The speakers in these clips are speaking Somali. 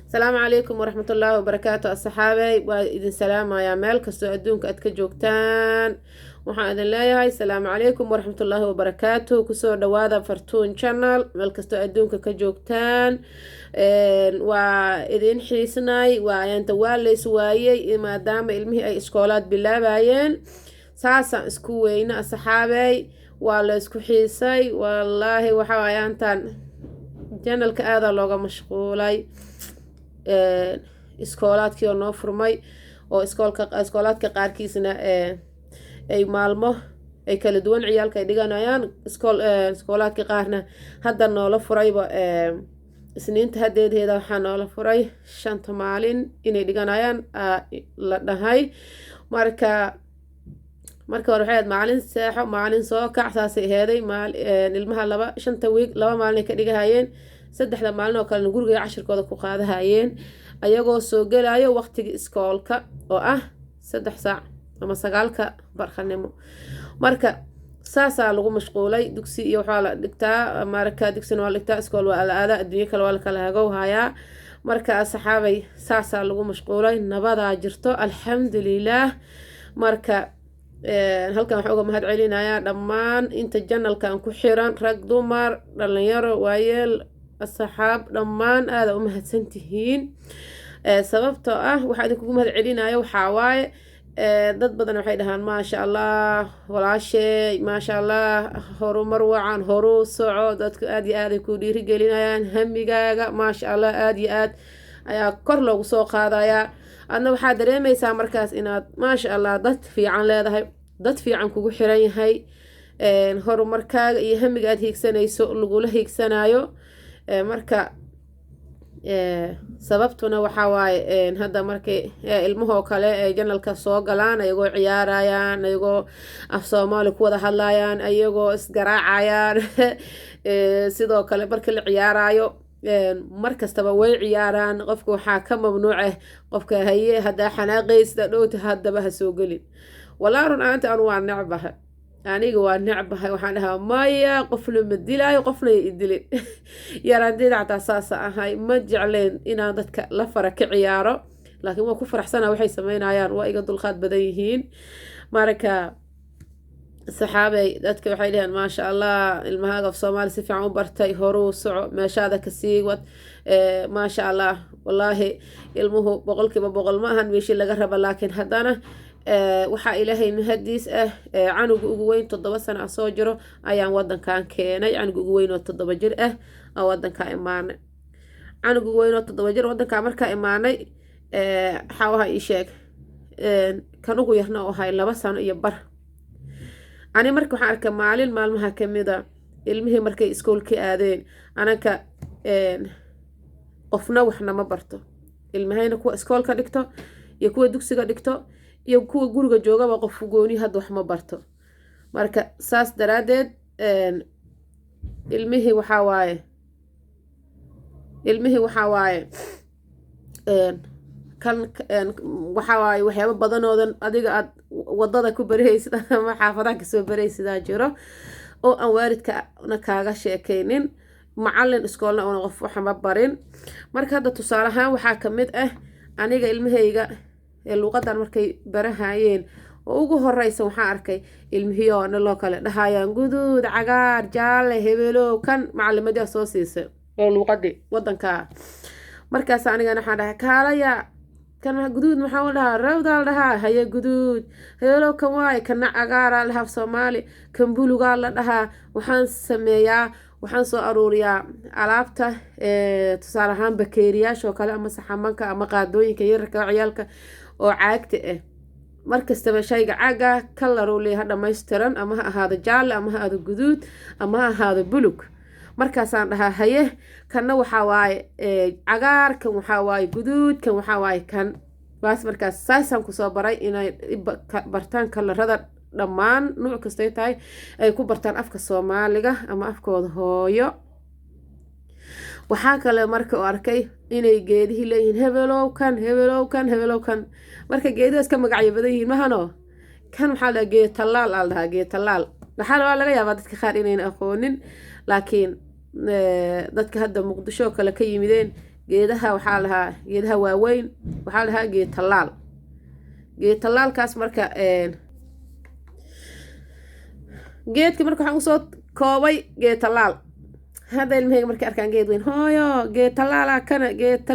السلام عليكم ورحمة الله وبركاته الصحابة وإذن سلام يا مال كستو أدونك أتكجوكتان waxaan idin leeyahay salaamu calaykum waraxmatullaahi wabarakaatu kusoo dhawaada fartuun channel meel kastoo adduunka ka joogtaan waa idin xiisnay waa ayaanta waa lays waayey maadaama ilmihii ay iskoolaad bilaabayeen saasaan isku weyna asxaabey waa la isku xiisay wallaahi waxaa ayaantan channelka aadaa looga mashquulay iskoolaadkii oo noo furmay oo iskoolaadka qaarkiisna ay maalmo ay kala duwan ciyaalka ay dhiganayaan iskoolaadka qaarna hadda noola furayba isniinta hadeedeeda waxaa noola furay 5 maalin inay dhiganayaan la dhahay marka hore waxay maalin seexo maalin soo kac saasay heeday ilmaha 5 week 2 maalin ka dhigahayeen 3 maalin oo kale guriga cashirkooda ku qaadahayeen ayagoo soo gelayo waqtiga iskoolka oo ah 3 saac ama 9 barqanimo marka saasaa lagu mashquulay dugsi iyo waxaa la dhigtaa marka dugsiga waa la dhigtaa iskool waa la aadaa adduunyo kale waa la kala hagowhayaa marka asxaabay saasaa lagu mashquulay nabadaa jirto alxamdulilaah marka halkan waxaan uga mahad celinayaa dhammaan inta janalkan ku xiran rag dumar dhalinyaro waayeel asxaab dhammaan aada u mahadsantihiin sababtoo ah waxaa idinkugu mahad celinaya waxaa waaye dad badan waxay dhahaan maasha allah walaashay maasha allah horumar wacan horu soco dadku aad iyo aad ay ku dhiirigelinayaan hamigaaga maasha allah aad iyo aad ayaa kor loogu soo qaadayaa adna waxaa dareemaysaa markaas inaad maasha allah dad fiican leedahay dad fiican kugu xiran yahay horumarkaaga iyo hamiga aad hiigsanayso lagula hiigsanayo marka sababtuna waxaa waaye hadda markay ilmahoo kale ay janalka soo galaan ayagoo ciyaarayaan ayagoo af soomaali ku wada hadlayaan ayagoo isgaraacayaan sidoo kale markii la ciyaarayo markastaba way ciyaaraan qofka waxaa ka mamnuucah qofka haye haddaa xanaaqaysta dhowta haddaba ha soo gelin walaa run aanta anu waa necbaha aniga waa necbahay waxaan dhahaa maya qofna ma dilaayo qofna ya idilin yaraanteeda xataa saasa ahay ma jecleen inaan dadka la fara ka ciyaaro laakiin waa ku faraxsana waxay sameynayaan waa iga dulqaad badan yihiin marka saxaabay dadka waxay dhaheen maasha allah ilmahaaga af soomaali si fiican u bartay horuu soco meeshaada kasii wad maasha allah wallaahi ilmuhu 100% ma ahan meeshii laga raba laakiin haddana waxaa ilaahay mahadiis ah canuga ugu weyn 7 sano soo jiro ayaan wadankan keenay canuga ugu weyn oo 7 jir ah oo wadanka imaanay canuga ugu weyn oo 7 jir wadanka markaa imaanay xawaha ii sheeg kan ugu yarna oo ahay 2 sano iyo bar ani marka waxaan arkay maalin maalmaha kamida ilmihii markay iskoolka aadeen anaka qofna waxna ma barto ilmahayna kuwa iskoolka dhigto iyo kuwa dugsiga dhigto iyo kuwa guriga joogaba qof gooni hadda wax ma barto marka saas daraadeed ilmihii waxaa waaye kan waxaa waaye waxyaabo badanoodan adiga aad wadada ku barahaysid ama xaafadaha kasoo barahaysidaa jiro oo aan waalidkana kaaga sheekaynin macalin iskoolna una qof waxma barin marka hadda tusaale ahaan waxaa kamid ah aniga ilmahayga luuqadan markay barahayeen oo ugu horeysa waxaan arkay ilmihiyoo loo kale dhahayaan guduud cagaar jaalle hebelow kan macalimadii soo siisay oo luuqadii wadanka markaas anigana waxaan dhahay kaalaya kan guduud maxaa la dhahaa rawda la dhahaa haye guduud hebelow kan waay kana cagaara la dhahaa Soomaali kan buluga la dhahaa waxaan sameeyaa waxaan soo aruuriyaa alaabta tusaale ahaan bakeeriyaasha oo kale ama saxamanka ama qaadooyinka yararka ciyaalka oo caagta ah markastaba shayga caaga color uu leeyahay dhameystiran ama ha ahaado jaalle ama ha ahaado guduud ama ha ahaado bulug markaasaan dhahaa haye kanna waxaa waaye cagaar kan waxaa waaye guduud kan waxaa waaye kan baas markaas saasaan kusoo baray inay bartaan kalarada dhammaan nuuc kastay tahay ay ku bartaan afka Soomaaliga ama afkooda hooyo waxaa kale marka oo arkay inay geedihi leeyihiin hebelow kan marka geedaha iska magacyo badan yihiin mahano kan waxaa la geed talaal al dhahaa geed talaal waxaa laga yaabaa dadka qaar inayna aqoonin laakiin dadka hadda Muqdisho kale ka yimideen geedaha waxaa lahaa geedaha waaweyn waxaa lahaa geed tallaal geed tallaalkaas marka geedka marka waxaan usoo koobay geed tallaal hadda ilmahayga markay arkaan geed weyn hooyo geed tallaalaa kana geed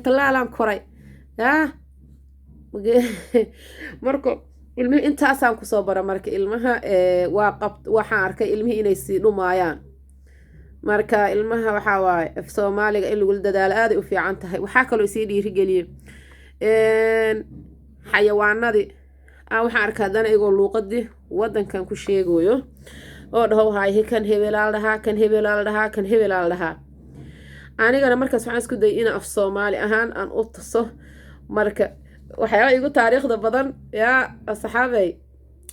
tallaalaan koray yaa marka ilmihii intaasaan kusoo bara marka ilmaha waxaan arkay ilmihii inay sii dhumaayaan marka ilmaha waxaa waaye af soomaaliga in lagula dadaalo aaday u fiican tahay waxaa kaloo isii dhiirigeliyey xayawaanadii waxaan arkaa haddana igoo luuqadii wadankan ku sheegayo oo dhaho haay kan hebelaal dhahaa kan hebelaal dhahaa kan hebelaal dhahaa anigana markaas waxaan isku dayay inaan af soomaali ahaan aan u taso marka waxyaaba igu taariikhda badan yaa asxaabey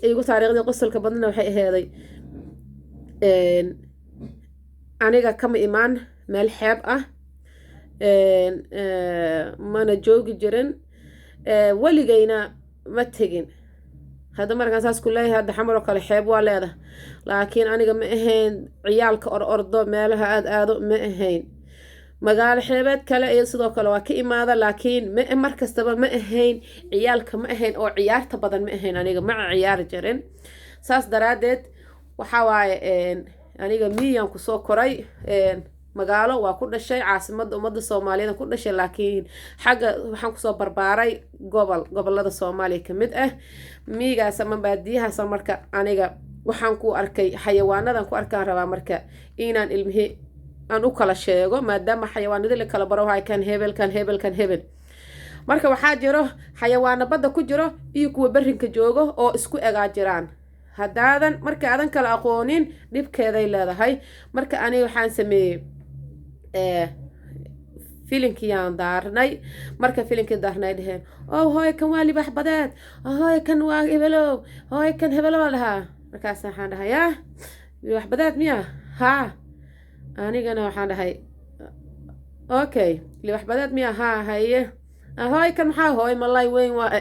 igu taariikhdii qosolka badanna waxay aheeday aniga kama imaan meel xeeb ah mana joogi jirin weligayna ma tegin hadda markaan saas ku leeyahay hadda xamar oo kale xeeb waa leedahay laakiin aniga ma ahayn ciyaalka ordo meelaha aado ma ahayn magaalo xeebeed kale iyo sidoo kale waa ka imaada laakiin mar kastaba ma ahayn ciyaalka ma ahayn oo ciyaarta badan ma ahayn aniga ma ciyaari jirin saas daraadeed waxaa waaye aniga miyaan kusoo koray magaalo waa ku dhashay caasimadda ummadda soomaaliyeed ku dhashay laakiin xagga waxaan kusoo barbaaray gobolada soomaaliya ka mid ah miigaas ama baadiyahaas marka aniga waxaan ku arkay xayawaanadan ku arkaan rabaa marka inaan ilmihi aan u kala sheego maadaama xayawaanada la kala baro hay kan hebel marka waxaa jiro xayawaano badda ku jiro iyo kuwa barrinka joogo oo isku egaa jiraan haddaadan marka aadan kala aqoonin dhibkeeday leedahay marka aniga waxaan sameeyey filinkiyaan daarnay marka filinkii daarnay dheheen hooy kan waa libax badeed hooy kan waa hebelow hooy kan hebelow dhahaa markaas waxaan dhahay yaa libax badeed miya haa anigana waxaan dhahay okay libax badeed miya haa haye hooy kan maxaa hooy malay weyn waa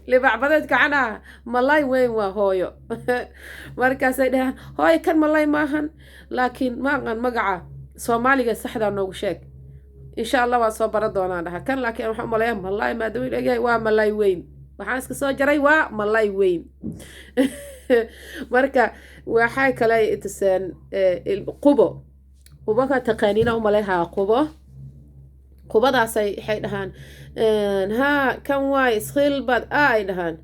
libax badeed kacana malay weyn waa hooyo markaasay dhahaan hooy kan malay maahan laakiin maaqan magaca soomaaliga saxda noogu sheeg insha Allah waa soo baran doonaan dhaha kan laakiin waxaan u maleeyaa malay maadaama uu leeyahay waa malay weyn waxaan iska soo jaray waa malay weyn marka waxay kale itisaan qubo ka taqaaniina u maleeyaa qubadaasay waxay dhahaan haa kan waay iskhilbad ay dhahaan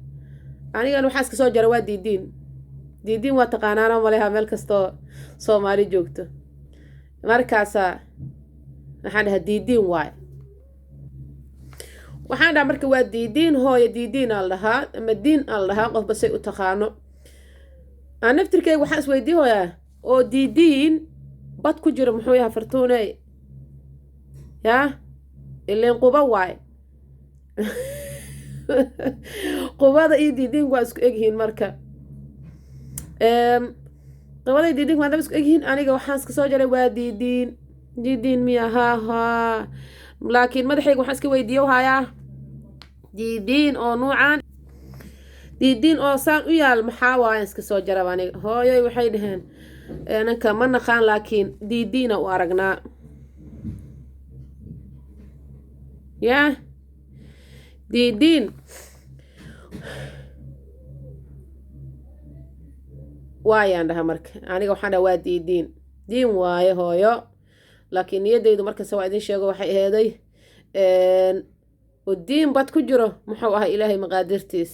anigana waxaa iska soo jara waa diidiin waa taqaanaana maleeyaa meel kastoo soomaali joogto markaasa waxaan dhahaa diidiin waay waxaan dhahaa marka waa diidiin hooyo diidiin al dhahaa ama diin al dhahaa qofba say u taqaano aan naftirkeyga waxaan isweydiin hooyaa oo diidiin bad ku jiro muxuu yahay fartuuney yaa ileen quba waay qubada iyo diidiinku waa isku egyihiin marka qubada iyo diidiinku waa isku egyihiin aniga waxaan iska soo jaray waa diidiin miya haa laakiin madaxayga waxaan iska weydiiyo hayaa diidiin oo nuucan diidiin oo saan u yaal maxaa waayan iska soo jaraba aniga hooyoy waxay dhaheen nanka ma naqaan laakiin diidiina u aragnaa yaa diidiin waayaan dhaha marka aniga waxaan dhaha waa diin waaye hooyo laakiin niyadaydu markasta waa idin sheego waxay aheeday oo diin bad ku jiro muxuu ahay ilaahay maqaadirtiis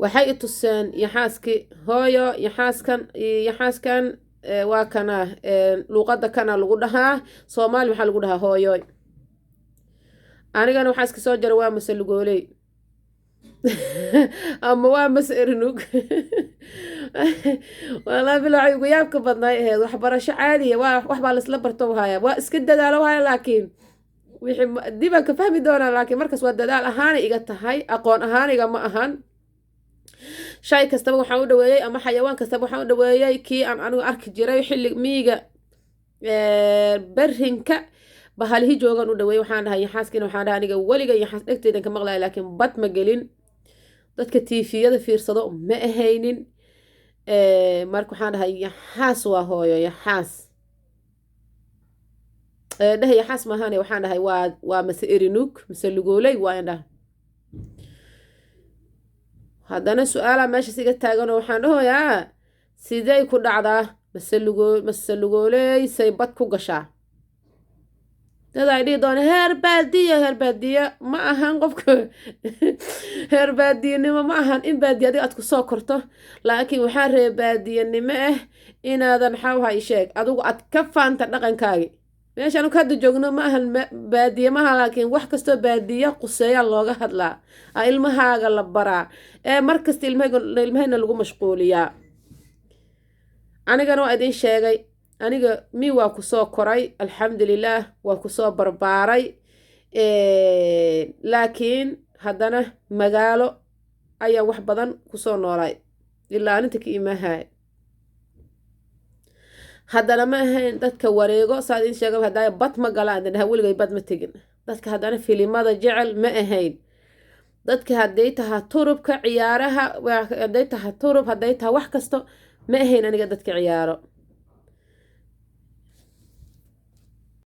waxay i tuseen yaxaaskii hooyo yaxaaskan waa kana luuqada kana lagu dhahaa soomaali waxaa lagu dhahaa hooyoy anigana waxaa iska soo jara waa mase lugooley ama waa mase erinug walaa bilaa ugu yaabka badnaay aheyd waxbarasho caadiya waxbaa laisla barto haya waa iska dadaalo haya laakiin wixii dibaan ka fahmi doonaa laakiin markaas waa dadaal ahaana iga tahay aqoon ahaan iga ma ahan shay kastaba waxaan u dhaweeyey ama xayawaan kastaba waxaan u dhaweeyey kii aan anigu arki jiray xilli miyiga barrinka bahalihi joogan u dhaweeyey waxaan dhahay yaxaaskiina waxaan dhahay aniga weliga yaxaas dhegteydan ka maqlaya laakiin bad ma gelin dadka tiifiyada fiirsado ma ahaynin marka waxaan dhahay yaxaas waa hooyo yaxaas dhahaya xaas maahane waxaan dhahay waa mase erinug mase lugooley waa indhaha haddana su-aalaa meeshas iga taaganoo waxaan dhahoyaa sidey ku dhacdaa mase lugooley say bad ku gashaa dad ay dhihi doona heer baadiya ma ahan qofka heer baadiyanimo ma ahan in baadiya adiga aad ku soo korto laakiin waxaa reeba baadiyanimo ah inaadan maxaa sheeg adigu aad ka faanta dhaqankaagi meeshaan ka hadda joogno ma ahan baadiye maha laakiin wax kastoo baadiya quseeyaa looga hadlaa ilmahaaga la baraa mar kasta ilmahayna lagu mashquuliyaa anigana waa idin sheegay aniga waa ku soo koray alxamdulilaah waa ku soo barbaaray laakiin haddana magaalo ayaa wax badan kusoo noolay ilaa aninta ka imahay haddana ma ahayn dadka wareego saa idin sheega haddaa bad ma galaan danaha weligay bad ma tegin dadka haddana filimada jecel ma ahayn dadka hadday tahaa turubka ciyaaraha hadday tahaa turub hadday tahaa wax kasto ma ahayn aniga dadka ciyaaro